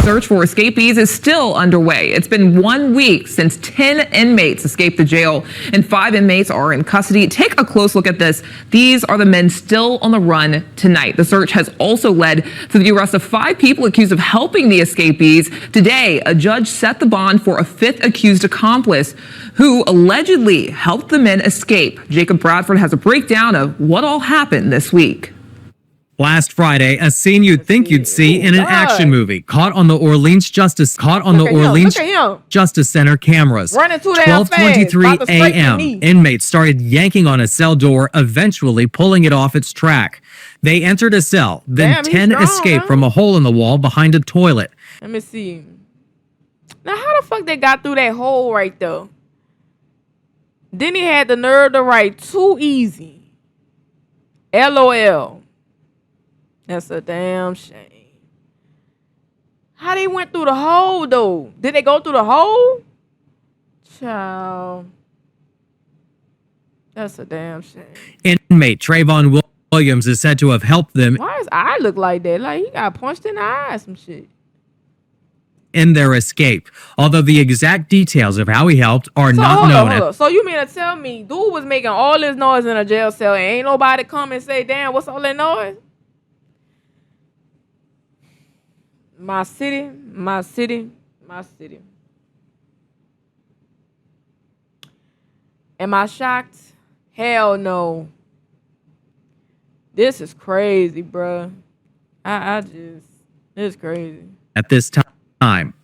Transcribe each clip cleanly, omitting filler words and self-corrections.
search for escapees is still underway. It's been 1 week since 10 inmates escaped the jail, and 5 inmates are in custody. Take a close look at this. These are the men still on the run tonight. The search has also led to the arrest of 5 people accused of helping the escapees. Today, a judge set the bond for a 5th accused accomplice who allegedly helped the men escape. Jacob Bradford has a breakdown of what all happened this week. Last Friday, a scene you'd think you'd see in an action movie, caught on the Orleans Justice Center cameras. 12:23 a.m. Inmates started yanking on a cell door, eventually pulling it off its track. They entered a cell, then 10 escaped from a hole in the wall behind a toilet. Let me see. Now, how the fuck they got through that hole right there? Then he had the nerve to write "too easy." LOL. That's a damn shame. How they went through the hole, though? Did they go through the hole? Child. That's a damn shame. Inmate Trayvon Williams is said to have helped them. Why his eye look like that? Like he got punched in the eye or some shit. In their escape, although the exact details of how he helped are not known. So you mean to tell me dude was making all this noise in a jail cell and ain't nobody come and say, damn, what's all that noise? My city, my city, my city. Am I shocked? Hell no. This is crazy, bruh. It's crazy. At this time.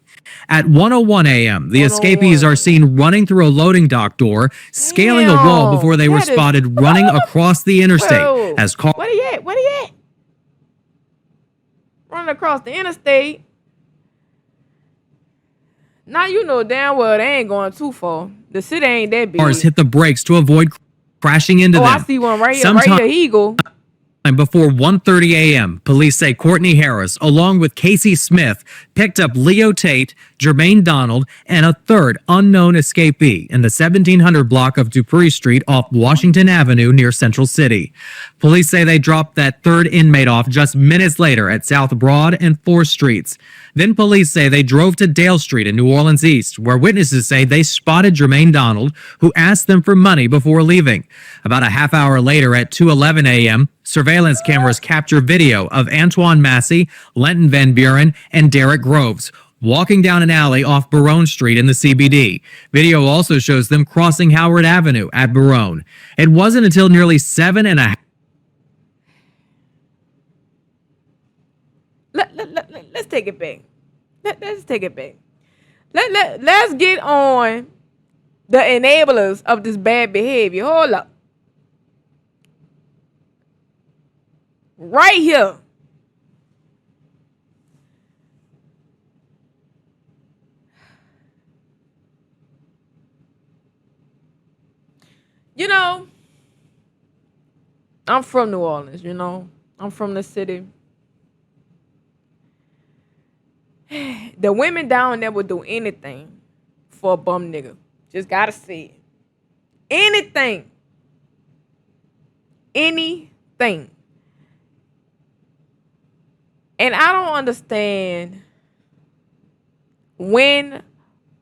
At 1:01 a.m., the escapees are seen running through a loading dock door, scaling a wall before they were spotted running across the interstate. As cars. Where he at? Where he at? Running across the interstate. Now you know damn well they ain't going too far. The city ain't that big. Cars hit the brakes to avoid crashing into them. I see one right here. Right here, Eagle. Before 1:30 a.m., police say Courtney Harris, along with Casey Smith, picked up Leo Tate, Jermaine Donald, and a third unknown escapee in the 1700 block of Dupree Street off Washington Avenue near Central City. Police say they dropped that third inmate off just minutes later at South Broad and 4th Streets. Then police say they drove to Dale Street in New Orleans East, where witnesses say they spotted Jermaine Donald, who asked them for money before leaving. About a half hour later at 2:11 a.m., surveillance cameras capture video of Antoine Massey, Lenton Van Buren, and Derek Groves walking down an alley off Barone Street in the CBD. Video also shows them crossing Howard Avenue at Barone. It wasn't until nearly 7.5. Let's take it back. Let's take it back. Let's get on the enablers of this bad behavior. Hold up. Right here. You know, I'm from New Orleans, you know. I'm from the city. The women down there would do anything for a bum nigga. Just gotta say it. Anything. Anything. And I don't understand when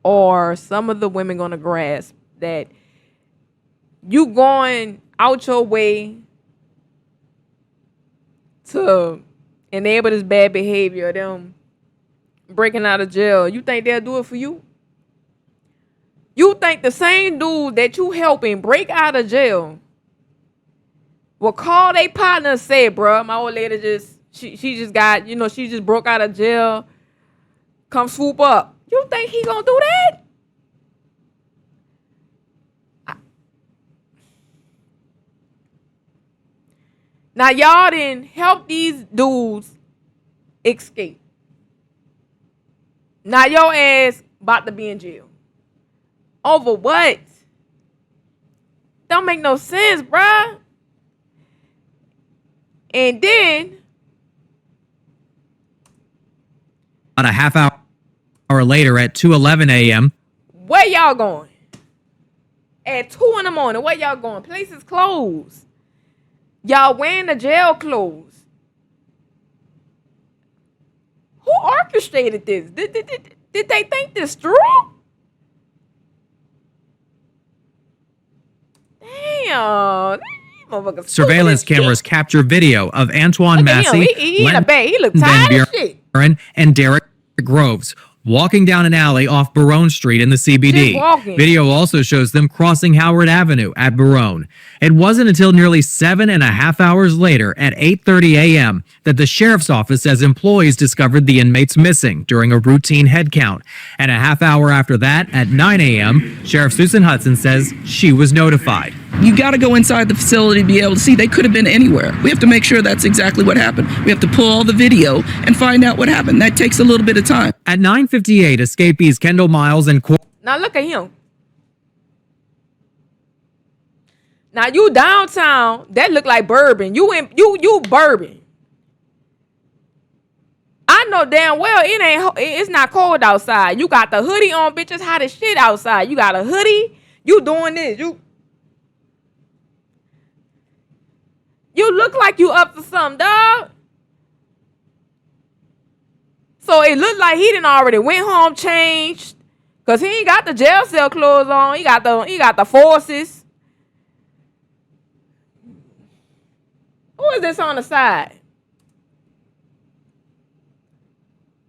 are some of the women gonna grasp that you going out your way to enable this bad behavior, them breaking out of jail. You think they'll do it for you? You think the same dude that you helping break out of jail will call their partner and say, bruh, my old lady she just got, you know, she just broke out of jail. Come swoop up. You think he gonna do that? Now y'all didn't help these dudes escape. Now your ass about to be in jail. Over what? Don't make no sense, bruh. And then about a half hour later at 2:11 a.m. Where y'all going? At 2 in the morning, where y'all going? Places closed. Y'all wearing the jail clothes. Who orchestrated this? Did they think this through? Damn. Surveillance cameras capture video of Antoine Massey, He in a bed. He look Van tired as shit. Buren, and Derek Groves walking down an alley off Barone Street in the CBD. Just walking. Video also shows them crossing Howard Avenue at Barone. It wasn't until nearly 7.5 hours later at 8:30 a.m. that the sheriff's office says employees discovered the inmates missing during a routine head count. And a half hour after that, at 9 a.m., Sheriff Susan Hudson says she was notified. You got to go inside the facility to be able to see. They could have been anywhere. We have to make sure that's exactly what happened. We have to pull all the video and find out what happened. That takes a little bit of time. At 9:58, escapees Kendall Miles and Now look at him. Now you downtown, that look like Bourbon. You Bourbon. I know damn well it's not cold outside. You got the hoodie on, bitch. It's hot as shit outside. You got a hoodie. You doing this. You look like you up to something, dog. So it looked like he done already went home, changed, cause he ain't got the jail cell clothes on. He got the forces. Who is this on the side?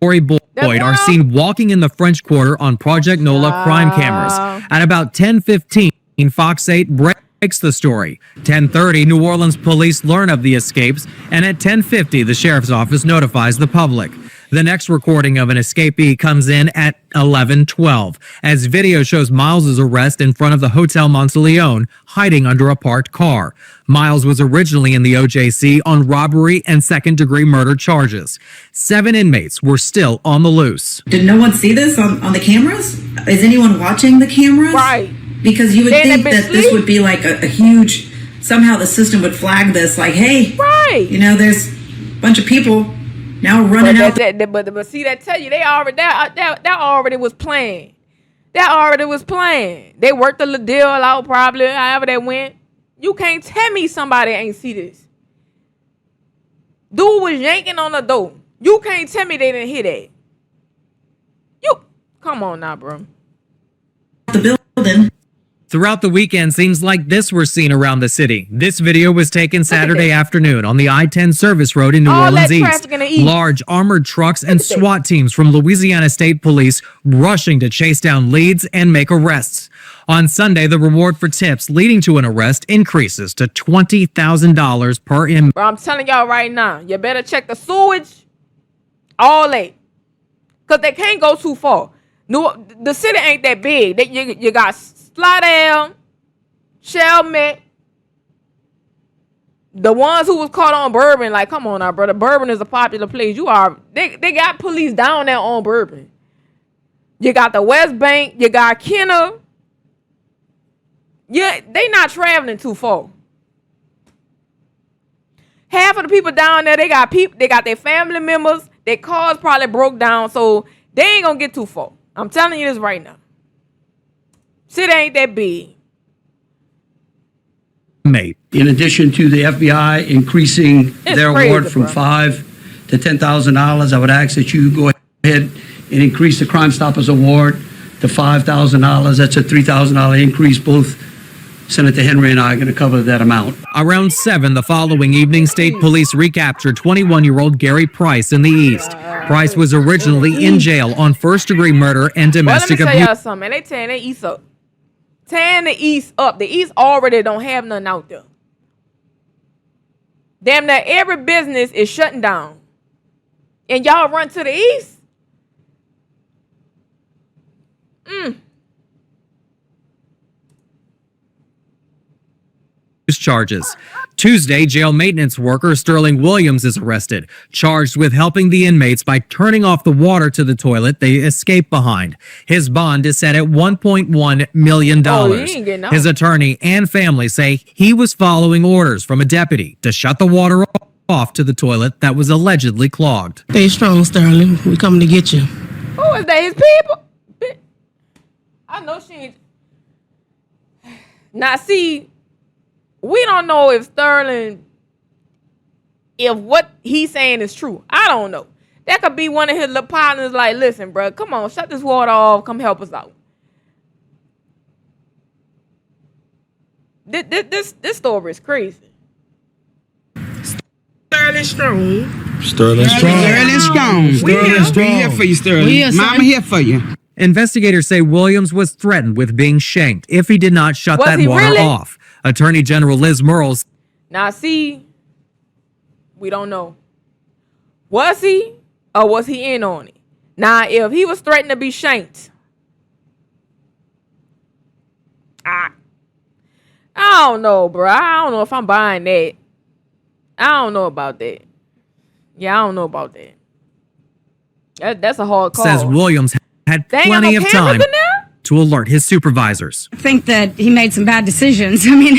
Corey Boyd are seen walking in the French Quarter on Project NOLA crime cameras. At about 10:15, Fox 8 breaks the story. 10:30, New Orleans police learn of the escapes, and at 10:50, the sheriff's office notifies the public. The next recording of an escapee comes in at 11:12, as video shows Miles' arrest in front of the Hotel Monteleone, hiding under a parked car. Miles was originally in the OJC on robbery and second-degree murder charges. 7 inmates were still on the loose. Did no one see this on the cameras? Is anyone watching the cameras? Right. Because you would think that this would be like a huge, somehow the system would flag this like, hey, right. You know, there's a bunch of people now running out. But see, that tell you that already was planned. That already was planned. They worked the deal out probably, however they went. You can't tell me somebody ain't see this. Dude was yanking on the door. You can't tell me they didn't hear that. You come on now, bro. The building. Throughout the weekend, scenes like this were seen around the city. This video was taken Saturday afternoon on the I-10 service road in New Orleans East. Large armored trucks and SWAT teams from Louisiana State Police rushing to chase down leads and make arrests. On Sunday, the reward for tips leading to an arrest increases to $20,000 per inmate. Bro, I'm telling y'all right now, you better check the sewage all day, because they can't go too far. The city ain't that big. You got Slidell, Chalmette, the ones who was caught on Bourbon. Like, come on now, brother. Bourbon is a popular place. They got police down there on Bourbon. You got the West Bank. You got Kenner. Yeah, they not traveling too far. Half of the people down there, they got their family members. Their cars probably broke down, so they ain't gonna get too far. I'm telling you this right now. Shit ain't that big. In addition to the FBI increasing their award from $5,000 to $10,000, I would ask that you go ahead and increase the Crime Stoppers award to $5,000. That's a $3,000 increase. Both Senator Henry and I are going to cover that amount. Around 7 the following evening, state police recaptured 21-year-old Gary Price in the East. Price was originally in jail on first-degree murder and domestic abuse. Let me tell y'all something, man. They tearing the East up. Tearing the East up. The East already don't have nothing out there. Damn near every business is shutting down. And y'all run to the East? Charges. Tuesday, jail maintenance worker Sterling Williams is arrested, charged with helping the inmates by turning off the water to the toilet they escaped behind. His bond is set at $1.1 million. His attorney and family say he was following orders from a deputy to shut the water off to the toilet that was allegedly clogged. Stay strong, Sterling. We coming to get you. Who is that? His people? I know she ain't. Now, see, we don't know if Sterling, if what he's saying is true. I don't know. That could be one of his little partners. Like, listen, bro, come on, shut this water off. Come help us out. This story is crazy. Sterling strong. Sterling strong. We here for you, Sterling. Mama here for you. Investigators say Williams was threatened with being shanked if he did not shut that water off. Attorney General Liz Murrell. Now, see, we don't know. Was he or was he in on it? Now, if he was threatened to be shanked, I don't know, bro. I don't know if I'm buying that. I don't know about that. Yeah, I don't know about that. That's a hard call. Says Williams had plenty of time to alert his supervisors. I think that he made some bad decisions. I mean,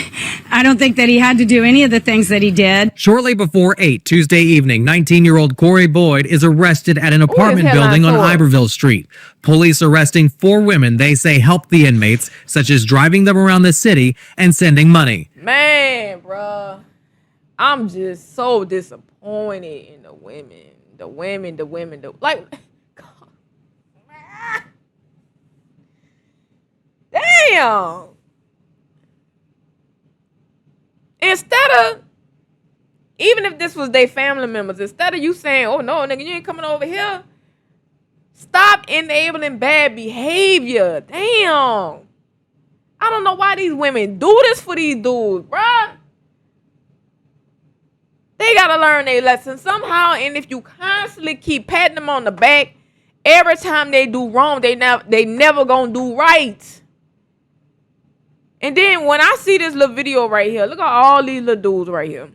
I don't think that he had to do any of the things that he did. Shortly before 8 Tuesday evening, 19-year-old Corey Boyd is arrested at an apartment building on Iberville Street. Police arresting 4 women they say helped the inmates, such as driving them around the city and sending money. Man, bro, I'm just so disappointed in the women. Like, damn. Instead of, even if this was their family members, instead of you saying, oh no, nigga, you ain't coming over here, stop enabling bad behavior. Damn. I don't know why these women do this for these dudes, bruh. They gotta learn their lesson somehow, and if you constantly keep patting them on the back, every time they do wrong, they never gonna do right. And then when I see this little video right here, look at all these little dudes right here.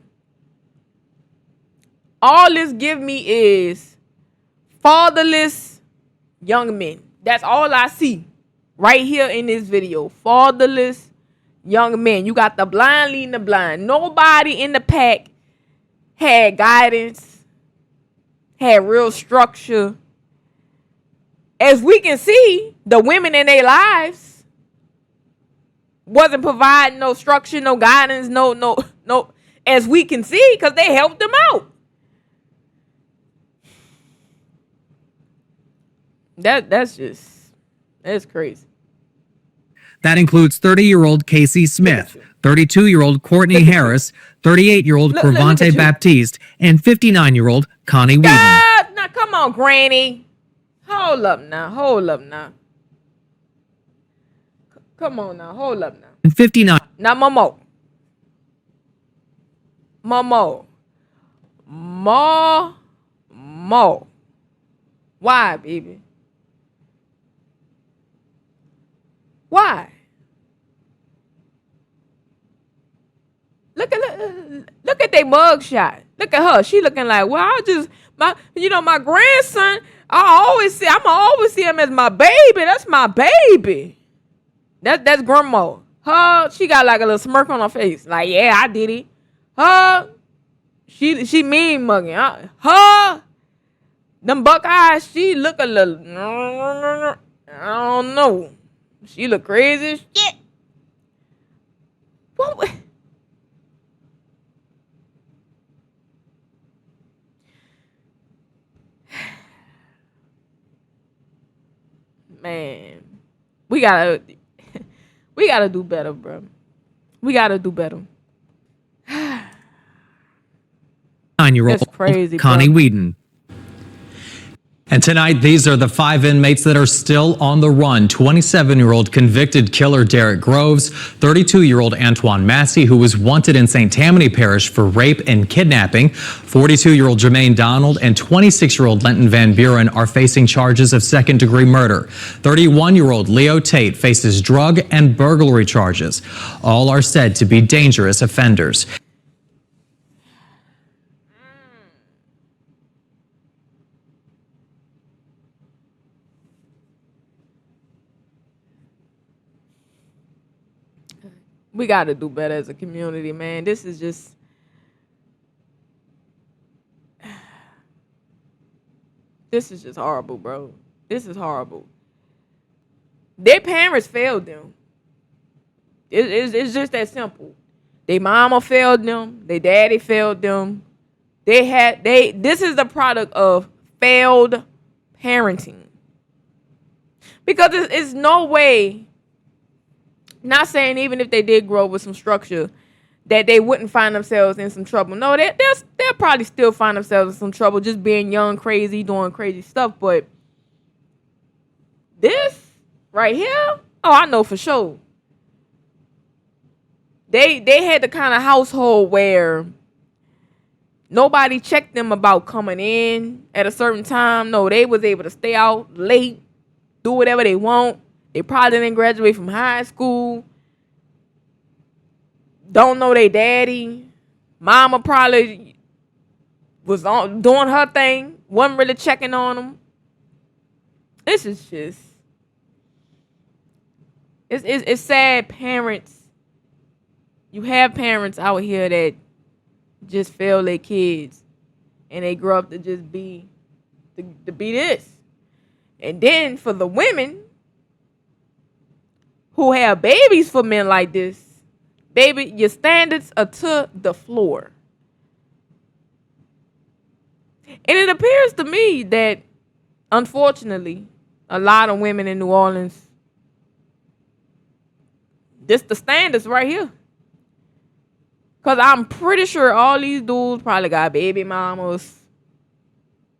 All this give me is fatherless young men. That's all I see right here in this video. Fatherless young men. You got the blind leading the blind. Nobody in the pack had guidance, had real structure. As we can see, the women in their lives wasn't providing no structure, no guidance, no, as we can see, because they helped them out. That's crazy. That includes 30-year-old Casey Smith, 32-year-old Courtney Harris, 38-year-old Corvante Baptiste, and 59-year-old Connie Wheaton. Now, come on, Granny. Hold up now. Come on now. Hold up now. And 59. Now, Momo. Why, baby? Why? Look at their mug shot. Look at her. She looking like, well, my grandson, I'ma always see him as my baby. That's my baby. That's grandma. Her, she got like a little smirk on her face. Like, yeah, I did it. Her, she mean mugging. Her, them buck eyes, she look a little, I don't know. She look crazy as shit. What? Man, we gotta do better, bro. We gotta do better. 9-year-old crazy, Connie Wheaton. And tonight, these are the 5 inmates that are still on the run. 27-year-old convicted killer Derek Groves, 32-year-old Antoine Massey, who was wanted in St. Tammany Parish for rape and kidnapping. 42-year-old Jermaine Donald and 26-year-old Lenton Van Buren are facing charges of second-degree murder. 31-year-old Leo Tate faces drug and burglary charges. All are said to be dangerous offenders. We got to do better as a community, man. This is just... This is just horrible, bro. This is horrible. Their parents failed them. It's just that simple. Their mama failed them. Their daddy failed them. This is the product of failed parenting. Because it's no way, not saying even if they did grow up with some structure, that they wouldn't find themselves in some trouble. No, they'll probably still find themselves in some trouble just being young, crazy, doing crazy stuff. But this right here, oh, I know for sure. They had the kind of household where nobody checked them about coming in at a certain time. No, they was able to stay out late, do whatever they want. They probably didn't graduate from high school. Don't know their daddy. Mama probably was doing her thing. Wasn't really checking on them. This is just... It's sad parents. You have parents out here that just fail their kids. And they grow up to just be... to be this. And then for the women who have babies for men like this, baby, your standards are to the floor. And it appears to me that, unfortunately, a lot of women in New Orleans, this the standards right here. Because I'm pretty sure all these dudes probably got baby mamas.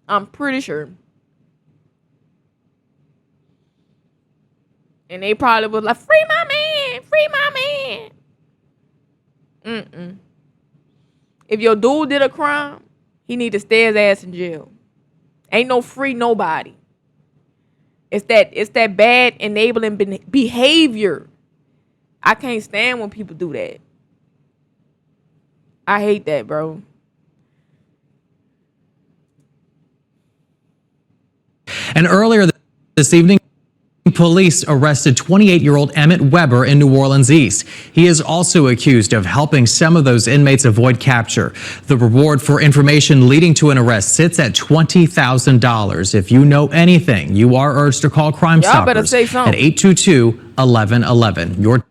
I'm pretty sure. And they probably was like, free my man, free my man. If your dude did a crime, he need to stay his ass in jail. Ain't no free nobody. It's that bad enabling behavior. I can't stand when people do that. I hate that, bro. And earlier this evening, police arrested 28-year-old Emmett Weber in New Orleans East. He is also accused of helping some of those inmates avoid capture. The reward for information leading to an arrest sits at $20,000. If you know anything, you are urged to call Crime Stoppers at 822-1111.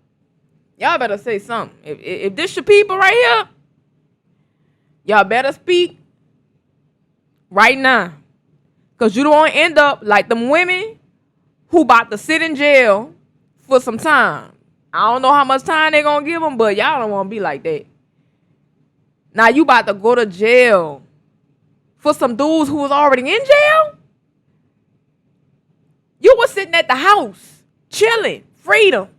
Y'all better say something. If this your people right here, y'all better speak right now. Because you don't want to end up like them women who about to sit in jail for some time. I don't know how much time they're going to give them, but y'all don't want to be like that. Now you about to go to jail for some dudes who was already in jail? You was sitting at the house, chilling, freedom.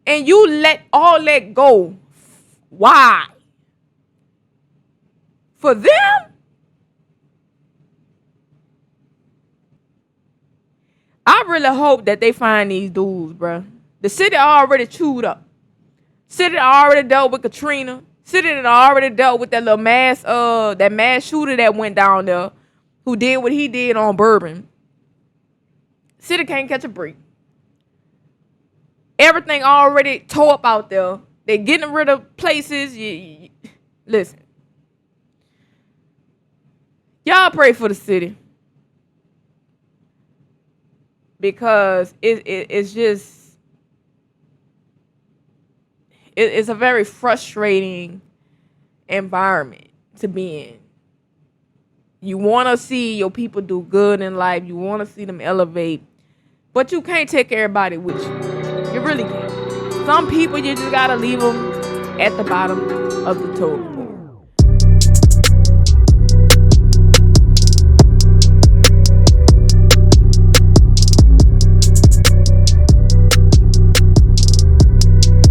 And you let all that go. Why? For them? I really hope that they find these dudes, bro. The city already chewed up. City already dealt with Katrina. City that already dealt with that little mass shooter that went down there, who did what he did on Bourbon. City can't catch a break. Everything already tore up out there. They getting rid of places. Listen. Y'all pray for the city. Because it's just, it's a very frustrating environment to be in. You want to see your people do good in life. You want to see them elevate. But you can't take everybody with you. You really can't. Some people, you just got to leave them at the bottom of the totem.